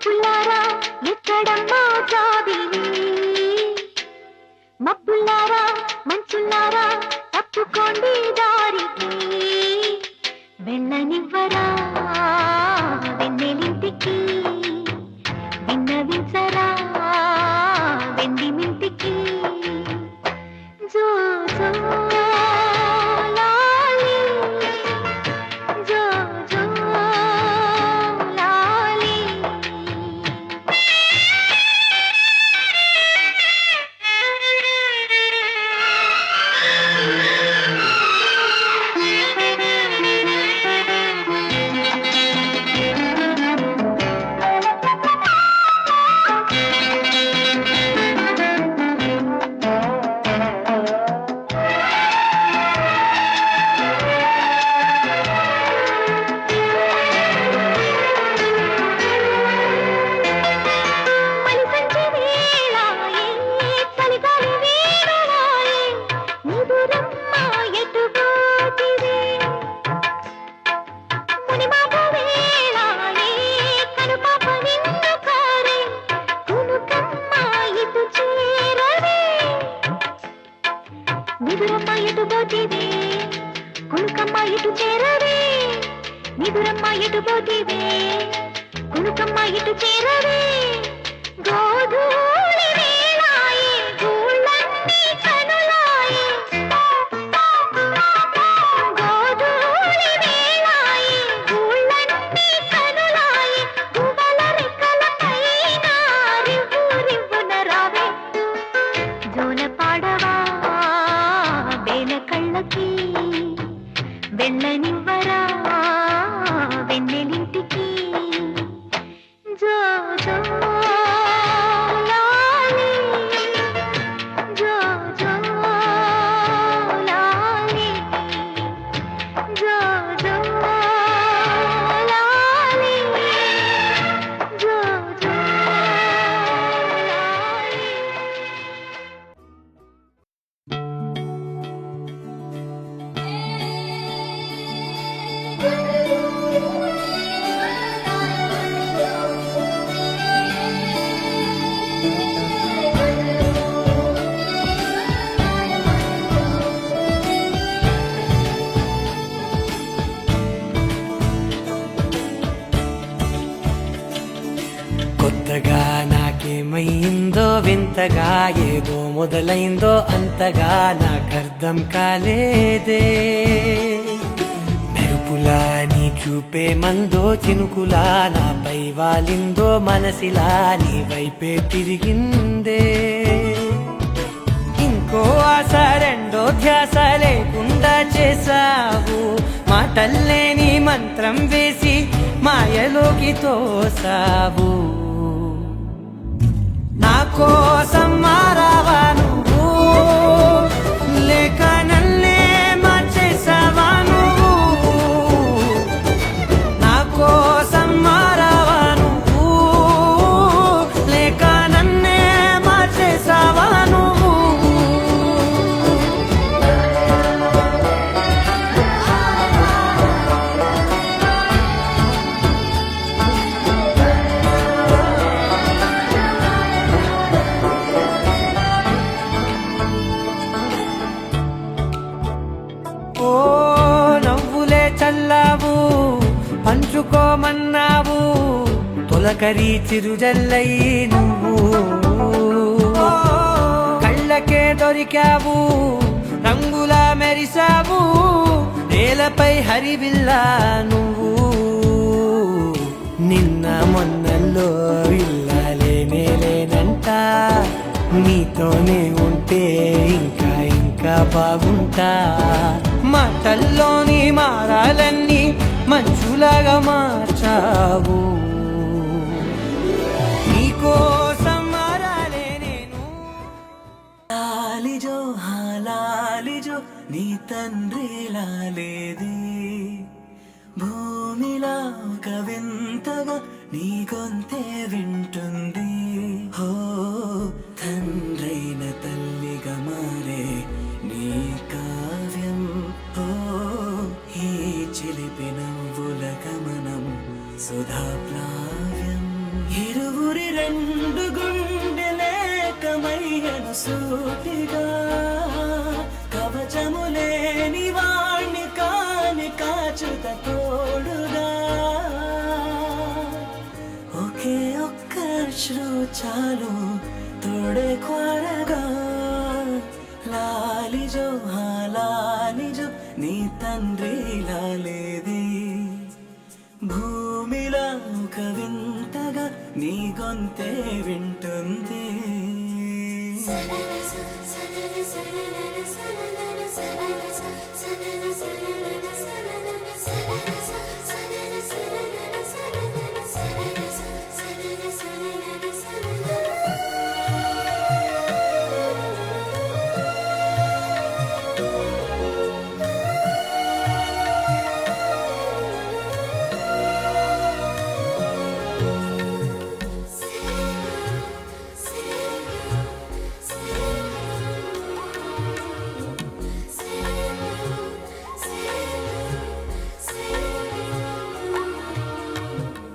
మబ్బులారా ఎక్కడమ్మా జాబిలి మబ్బులారా మంచులారా తప్పుకోండి దారికి వెళ్ళనివ్వరా వెన్నెలింటికి విన్నవించరా వెండి మింటికి జో జో లాలి జో జో లాలి నిదురమ్మ ఎటు పోతివే కునుకమ్మ ఇటు చేరవే నిదురమ్మ ఎటు పోతివే కునుకమ్మ ఇటు చేరవే గోధూళి వేళాయే గూళ్ళన్నీ కనులాయే గోధూళి వేళాయే గూళ్ళన్నీ కనులాయే గువ్వల రెక్కల పైన రివ్వు రివ్వున రావే జోల పాడవా కళ్ళకి వెళ్ళనివ్వరా వెన్నెలింటికి జో జో లాలి జో జో లాలి జో జో లాలి జో జో లాలి కొత్తగా నాకేమైందో వింతగా ఏదో మొదలైందో అంతగా నాకర్థం కాలేదే మెరుపులా నీ చూపే మందో చినుకులా నాపై వాలిందో మనసిలా నీ వైపే తిరిగిందే ఇంకో ఆశ రెండో ధ్యాస లేకుండా చేసావు మాటల్లే నీ మంత్రం వేసి మాయలోకి తోసావు నా కోసం మారావా నువ్వు లేక నన్నే మార్చేసావా నువ్వు నా కోసం మారావా నువ్వు లేక నన్నే మార్చేసావా నువ్వు చల్లావు పంచుకోమన్నావు తొలకరి చిరుజల్లై నువ్వు కళ్ళకే దొరికావు రంగులా మెరిసావు నేలపై హరివిల్లా నువ్వు నిన్న మొన్నల్లో ఇల్లాలేనేలేనంట నీతోనే ఉంటే ఇంకా ఇంకా బాగుంటా మాటల్లోని మారాలన్నీ మంచులాగా మార్చావు నీకోసం మారాలే నేను లాలిజో లాలిజో నీ తండ్రిలా లేది భూమిలా ఒక వింతగా నీ గొంతే వింటుంది హో తండ్రైన తల్లిగా మారే నీ కావ్యం హో ఈ చిలిపి నవ్వుల గమనం సుధా ప్లావ్యం ఇరువురి రెండు గుండెలేకమయ్యను సూటిగా కవచము లేని వాణ్ణి కాని కాచుత తోడుగా ఒకే ఒక్క శ్రు చాలు తోడే క్వారగా లాలిజో లాలిజో నీ తండ్రి లాలేది భూమిలో ఒక వింతగా నీ గొంతే వింటుంది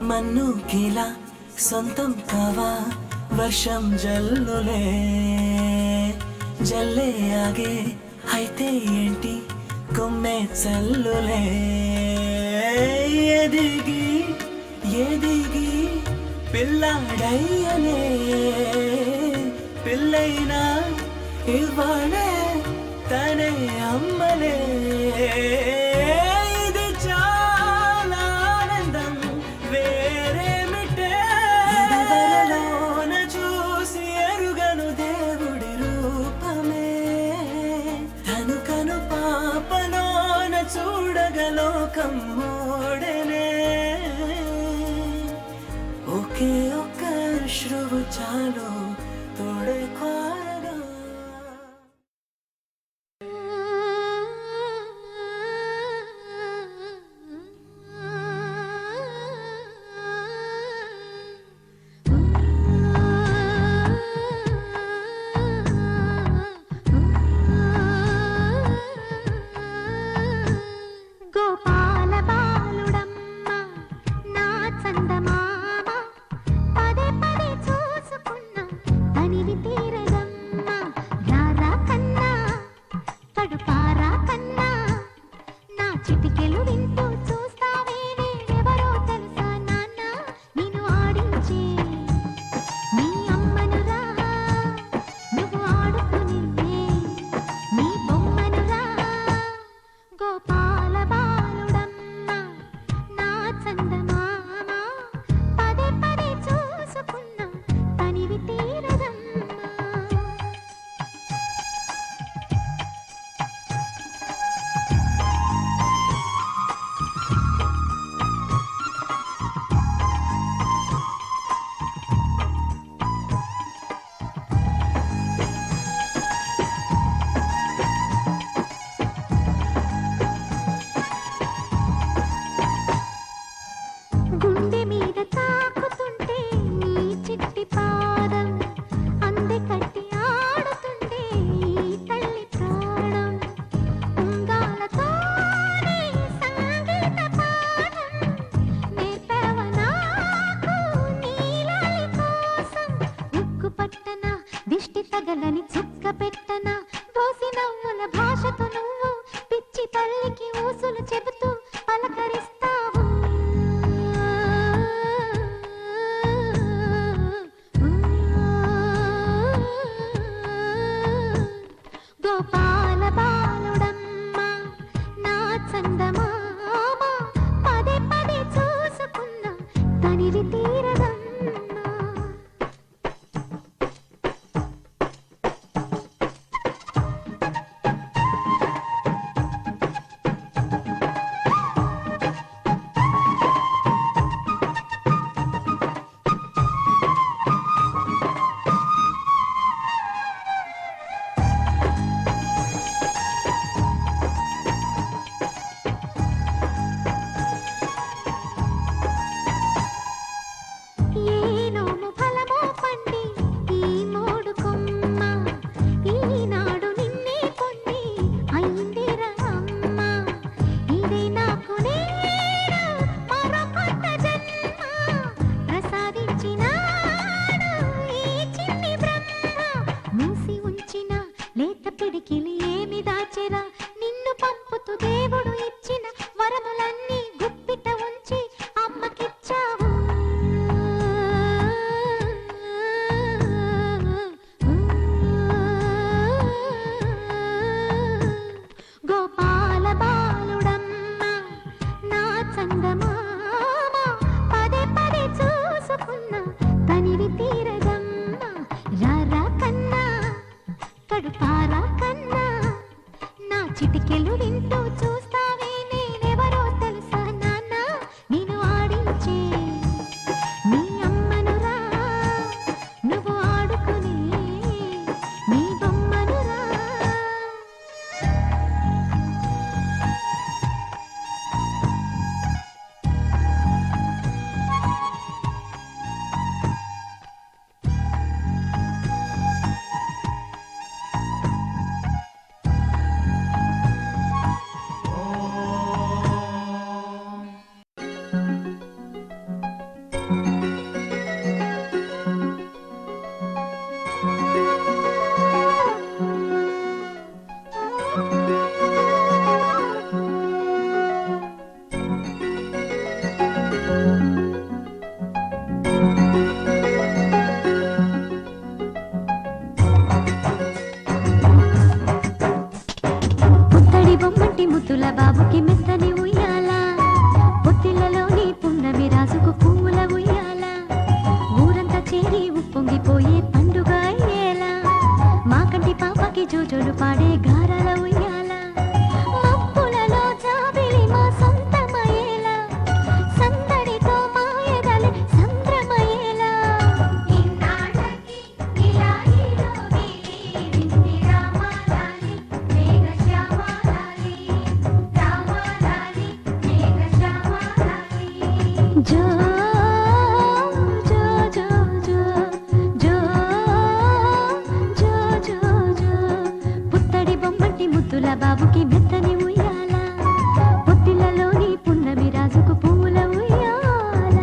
మన్ను కీలా సొంతం కావా వర్షం జల్లులే జల్లే ఆగే అయితే ఏంటి కొమ్మే చల్లులే ఎదిగి ఎదిగి పిల్లాడయ్యనే పిల్లైనా ఇవ్వాడే తనే అమ్మలే ఇది చాలా ఆనందం వేరేమిటే ఇదివరలోన చూసి ఎరుగను దేవుడి రూపమే తను కను పాపలోన చూడగలోకం మోడనే ఒకే ఒక్క శ్రువు చాలు తోడే క్వారగా గోపాల బాలుడమ్మ నా చందమామ పదే పదే చూసుకున్నా చందమామ పదే పదే చూసుకున్న తనివి తీరదమ్మ రారా కన్నా కడుపారా కన్నా నా చిటికెలు వింటూ చూస్తావే నేనెవరో తెలుసా నాన్న నేను ఆడించే నీ అమ్మనురా నువ్వు ఆడుకునే నీ బొమ్మనురా పుత్తడి బొమ్మంటి ముద్దుల బాబుకి మెత్తని ఉయ్యాల పొత్తిళ్ళలోని పున్నమి రాజుకు పువ్వుల ఉయ్యాల ఊరంతా చేరి ఉప్పొంగిపోయే పండుగ అయ్యేలా మా కంటి పాపకి జోజోలు పాడే గారాల ఉయ్యాల మబ్బులలో జాబిలి మా సొంతమయ్యేలా సందడితో మా ఎదలే సంద్రమయ్యేలా ఇన్నాళ్ళకి ఇలా ఈరోగి వింటి రామాలాలి మేఘశ్యామాలాలి రామాలాలి మేఘశ్యామాలాలి జో జో జో జో జో జో జో జో పుత్తడి బొమ్మటి ముద్దుల బాబుకి మెత్తని ఉయ్యాల పొత్తిళ్ళలోని పున్నమి రాజుకు పువ్వుల ఉయ్యాల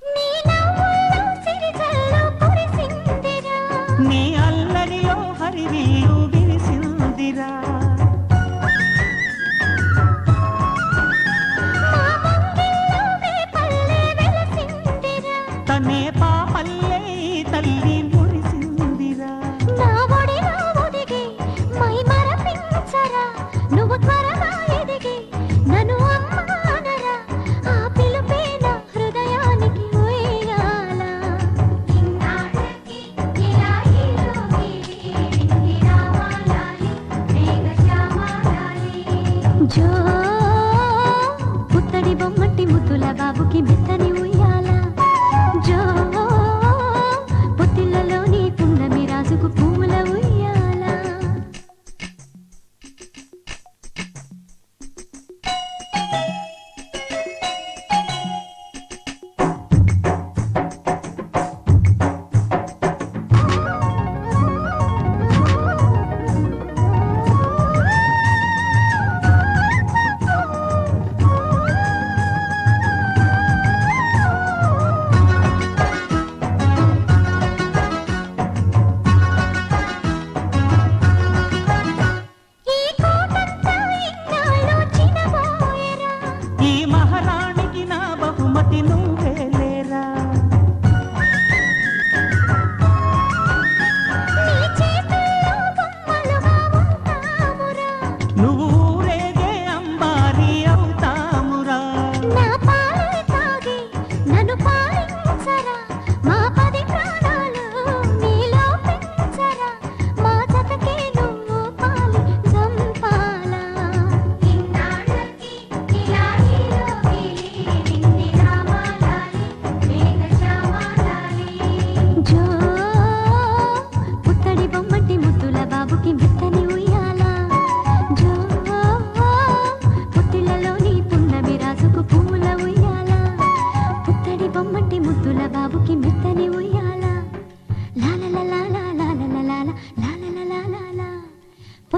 నీ నవ్వుల్లో సిరిజల్లు కురిసిందిరా నీ అల్లరిలో హరివిల్లు విరిసిందిరా మా ముంగిల్లో వేపల్లె వెలసిందిరా తనే పాపల్లే తల్లి మురిసిందిరా నా ఒడిలో ఒదిగి మై మరపించరా నువ్వు త్వరగా ఎదిగి నన్ను అమ్మ అనరా ఆ పిలుపే నా హృదయానికి ఉయ్యాల ఇన్నాళ్ళకి ఇలా ఈరోగి వింటి రామాలాలి మేఘశ్యామాలాలి జో పుత్తడి బొమ్మటి ముద్దుల బాబుకి మెత్తని ఉయ్యాల జో పొత్తిళ్ళలోని పున్నమి రాజుకు పువ్వుల ఉయ్యాల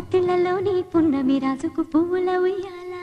పొత్తిళ్లలోని పున్నమి రాజుకు పువ్వుల ఉయ్యాల.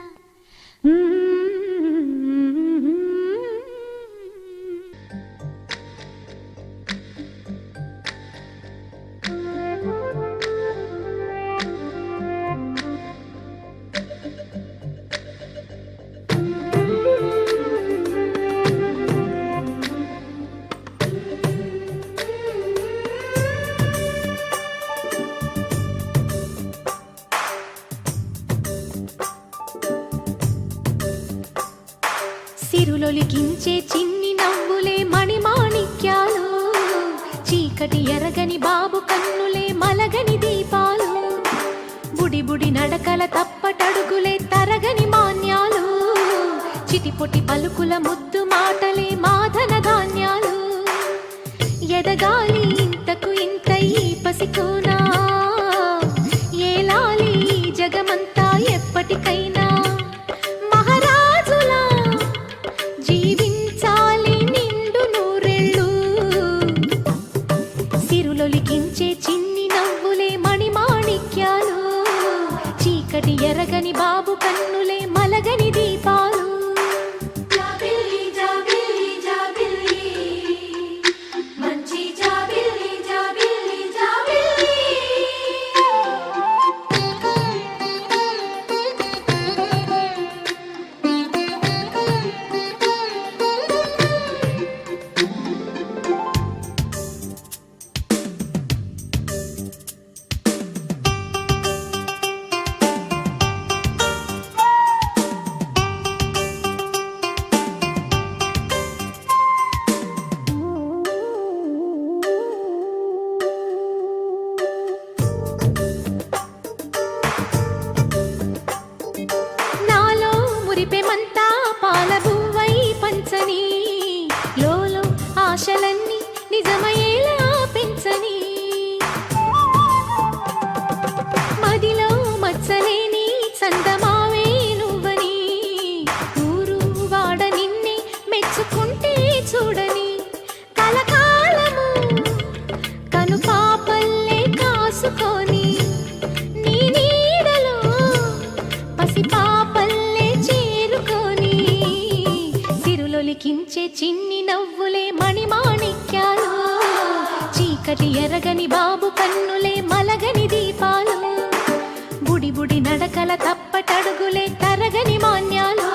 సిరులొలికించే చిన్ని నవ్వులే మణిమాణిక్యాలు, చీకటి ఎరగని బాబు కన్నులే మలగని దీపాలు, బుడి బుడి నడకల తప్పటడుగులే తరగని మాన్యాలు, చిటిపొటి పలుకుల ముద్దు మాటలే మాధన ధాన్యాలు. ఎదగాలి ఇంతకు ఇంత ఈ పసికోనా, ఏలాలి జగమంతా ఎప్పటికైనా, మహారాజులా జీవించాలి నిండు నూరెళ్ళు. సిరులొలికించే చిన్ని నవ్వులే మణిమాణిక్యాలు, చీకటి ఎరగని బాబు కన్నులే మలగని దీపాలు. జాబిల్లి జాబిల్లి జాబిల్లి మంచి జాబిల్లి జాబిల్లి జాబిల్లి. నాలో మురిపెమంతా పాలబువ్వై పంచని, లోలో ఆశలన్నీ నిజమయ్యేలా పెంచని, మదిలో మచ్చలేని చందమావే నువ్వని, ఊరు వాడ నిన్నే మెచ్చుకుంటే చూడని, కలకాలము కను పాపల్లే కాసుకొని, నీ నీడలో పసిపాపల్లే చేరుకొని, సిరులొలికించే చిన్ని నవ్వులే మణిమాణిక్యాలు, చీకటి ఎరగని బాబు కన్నులే మలగని దీపాలు, బుడి బుడి నడకల తప్పటడుగులే తరగని మాన్యాలు,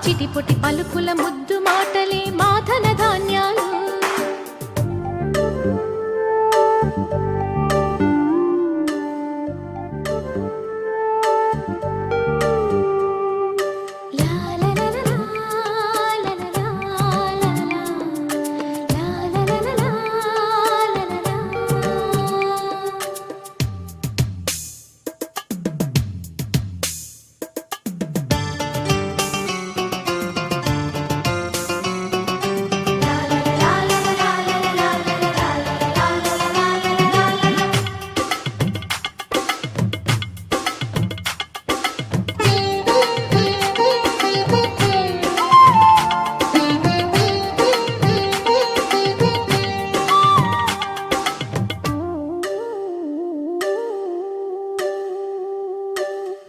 చిటిపొటి పలుకుల ముద్దు మాటలే మాధన ధాన్యాలు.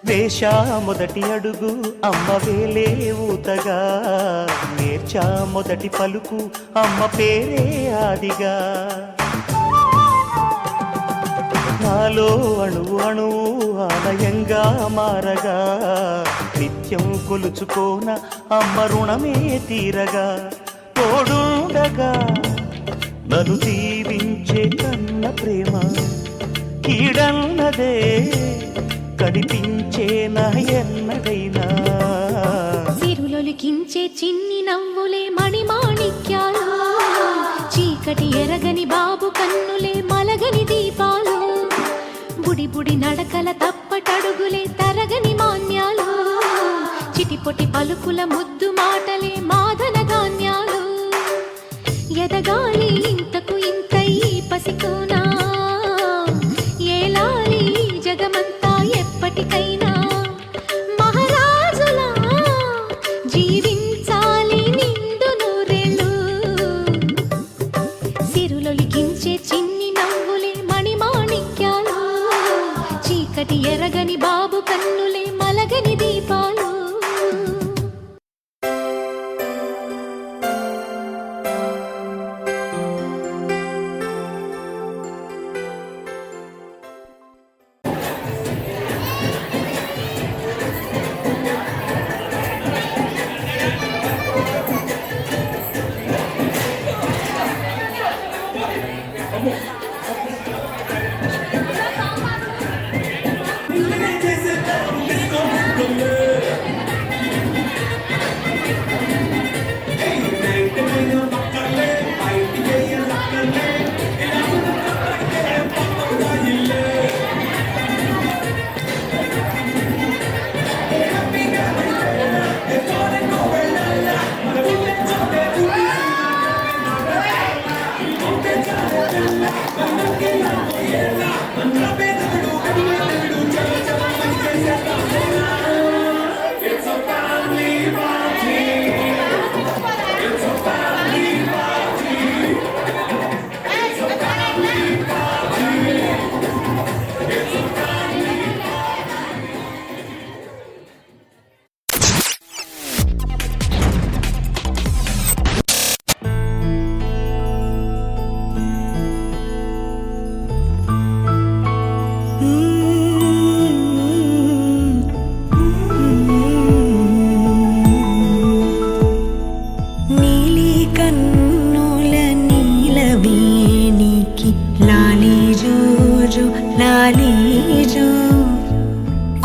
వేశా మొదటి అడుగు అమ్మ వేలే ఊతగా, నేర్చా మొదటి పలుకు అమ్మ పేరే ఆదిగా, నాలో అణువు అణువు ఆలయంగా మారగా, నిత్యం కొలుచుకోన అమ్మ రుణమే తీరగా, తోడుండగా నన్ను దీవించే కన్న ప్రేమ కీడన్నదే కనిపించే నా ఎన్నడైనా. సిరులొలికించే చిన్ని నవ్వులే మణిమాణిక్యాలు, చీకటి ఎరగని బాబు కన్నులే మలగని దీపాలు, బుడి బుడి నడకల తప్పటడుగులే తరగని మాన్యాలు, చిటిపొటి పలుకుల ముద్దు మాటలే మాధన ధాన్యాలు. ఎదగాలి ఇంతకు ఇంత ఈ పసికోనా, ఏలాలి జగమంతా ఎప్పటికైనా, మహారాజులా జీవించాలి నిండు నూరెళ్ళు. సిరులొలికించే చిన్ని నవ్వులే మణిమాణిక్యాలు, చీకటి ఎరగని బాబు కన్నులే మలగని దీపాలు.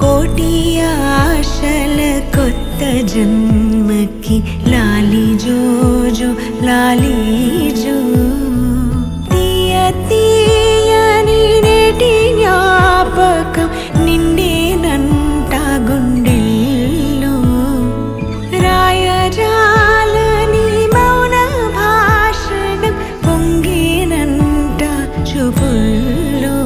కోటి ఆశల కొత్త జన్మకి లాలి జోజో లాలి జో తీయ తీయని నేటి జ్ఞాపకం నిండేనంట గుండెల్లో రాయజాలని మౌన భాషణం పొంగేనంట చూపుల్లో.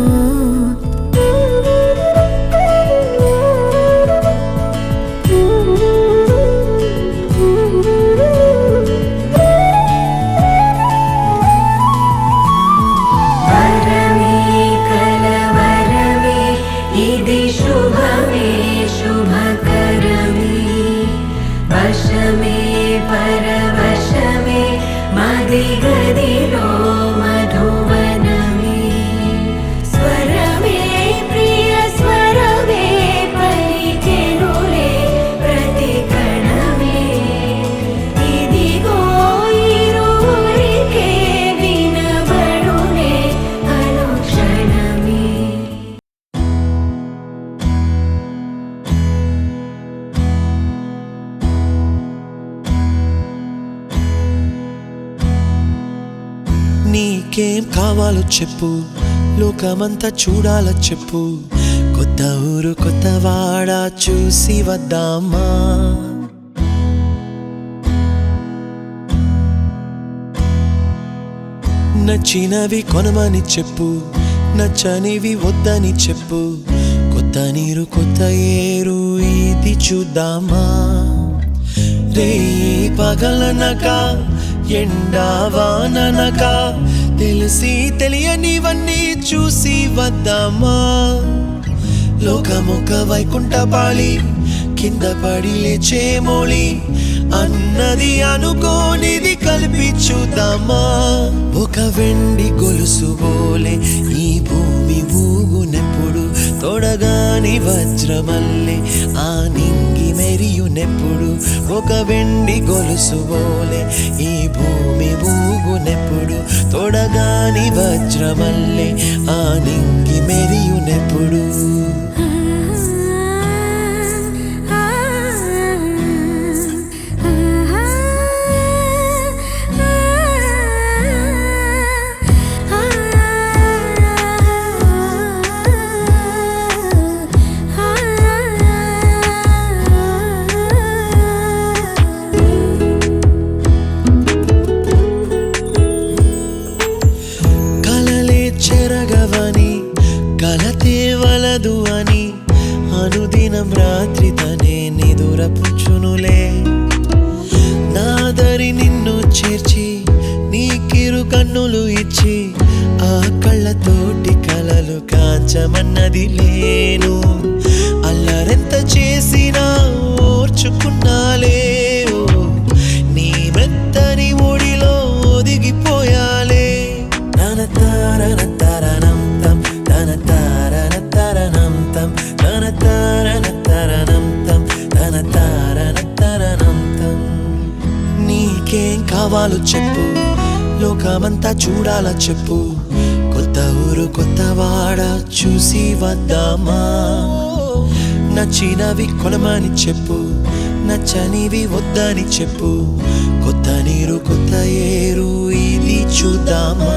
వశమే పరవశమే మది గదిలో మధువనమే స్వరమే ప్రియ స్వరమే పలికెనులే ప్రతి కణమే ఇదిగో ఇరువురికే వినబడునే అనుక్షణమే. నీకేం కావాలో చెప్పు, లోకమంతా చూడాల చెప్పు, కొత్త ఊరు కొత్త వాడ చూసి వద్దామా. నచ్చినవి కొనమని చెప్పు, నచ్చనివి వద్దని చెప్పు, కొత్త నీరు కొత్త ఏరు ఇది చూద్దామా. రే పగలనక ఎండావాననక తెలిసి తెలియనివన్నీ చూసి వద్దామా. లోకమొక వైకుంఠపాళి కింద పడి లేచే మోళి అన్నది అనుకోనిది కలిపి చూద్దామా. ఒక వెండి గొలుసు బోలే ఈ భూమి ఊగునెప్పుడు, తొడగాని వజ్రమల్లే ఆ నింగి మెరియునెప్పుడు. ఒక వెండి గొలుసు బోలే ఈ భూమి ఊగునెప్పుడు, తొడగాని వజ్రమల్లే ఆ నింగి మెరియునెప్పుడు. చెరగవని కలతే వలదు అని అనుదినం రాత్రి తనే నిదురపుచ్చునులే. నాదరి నిన్ను చేర్చి నీ కిరు కన్నులు ఇచ్చి ఆ కళ్ళతోటి కలలు కాంచమన్నది లేను, అల్లరెంత చేసినా ఓర్చుకున్నాలే. నీ మెత్తని ఒడిలో ఒదిగిపోయాలే. తన తారన తరణం తం, తన తారన తరణం తం, తన తారన తరణం తం, తన తారన తరణం తం. నీకేం కావాలో చెప్పు, లోకమంతా చూడాల చెప్పు, కొత్త ఊరు కొత్త వాడ చూసి వద్దామా. నచ్చినవి కొనమని చెప్పు, నచ్చనివి వద్దని చెప్పు, కొత్త నీరు కొత్త ఏరు ఇది చూద్దామా.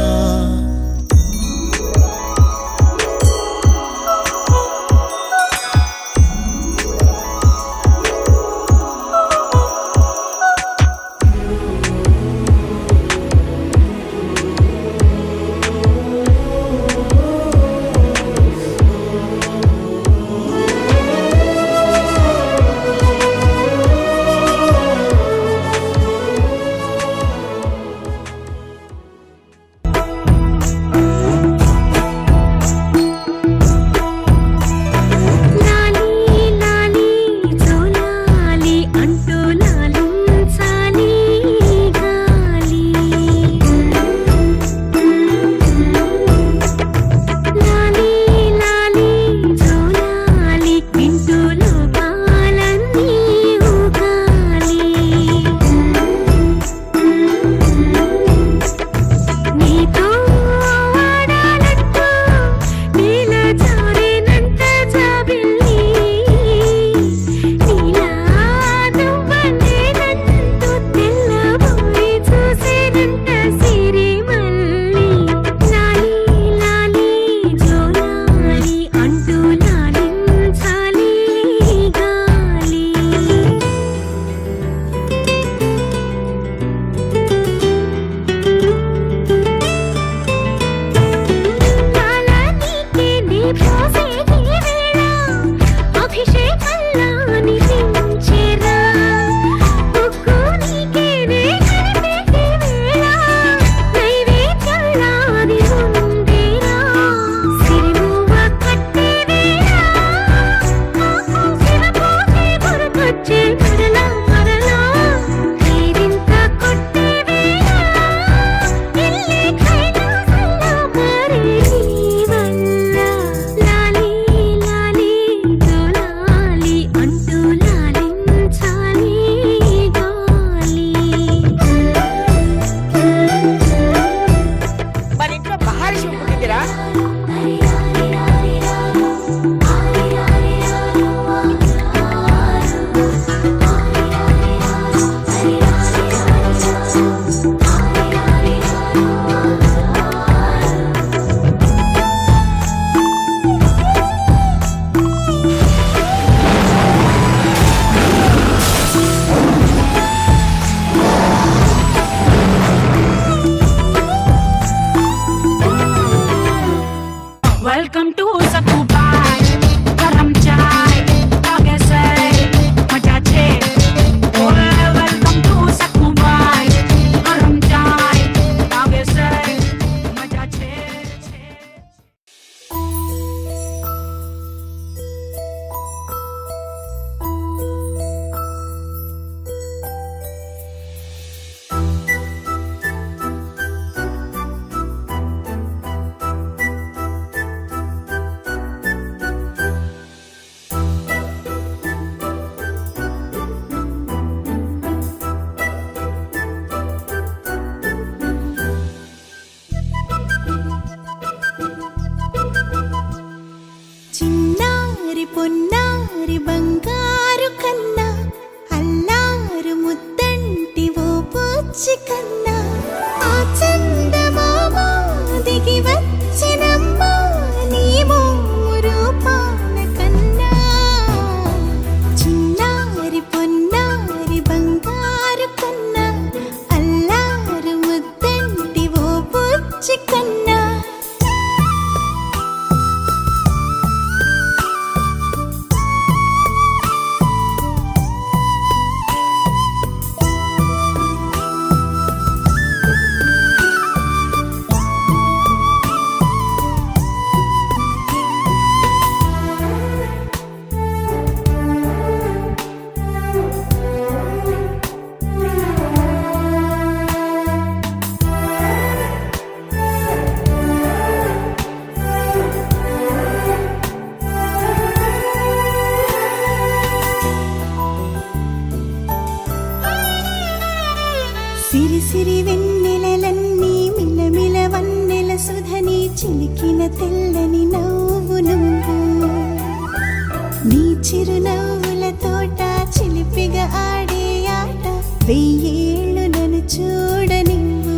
చిరునవ్వుల తోట చిలిపిగా ఆడే ఆట వెయ్యేళ్ళు నన్ను చూడనివ్వు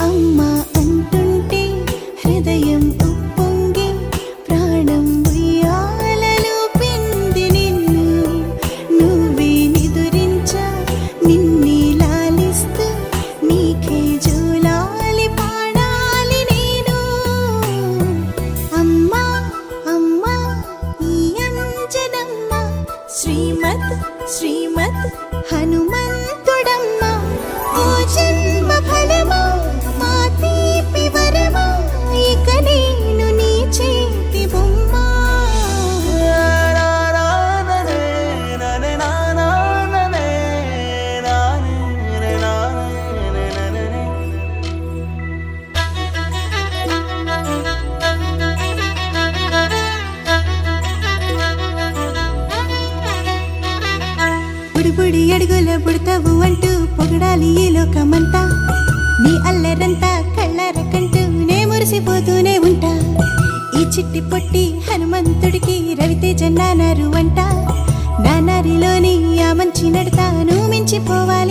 అమ్మా అంటుంటే హృదయం ఉప్పొంగి ప్రాణం ఉయ్యాలలో పిండి నిన్ను నువ్వే నిదురించా నిన్నే లాలిస్తూ నీకే జోలాలి పాడాలి నేను అమ్మా అమ్మా ఈ అంజనమ్మ శ్రీమత్ శ్రీమత్ హనుమంతుడమ్మ ఓ జన్మ ఫలమా మా తీపి వరమా ఇక నేను నీ చేతి బొమ్మ బుడిబుడి అడుగుల బుడతావు అంటూ పొగడాలి ఈ లోకమంతా నీ అల్లరంతా కళ్ళారకంటూ నే మురిసిపోతూనే ఉంటా ఈ చిట్టి పొట్టి హనుమంతుడికి రవితేజ నానారు అంట నానారిలోని ఆ మంచి నడతాను మించిపోవాలి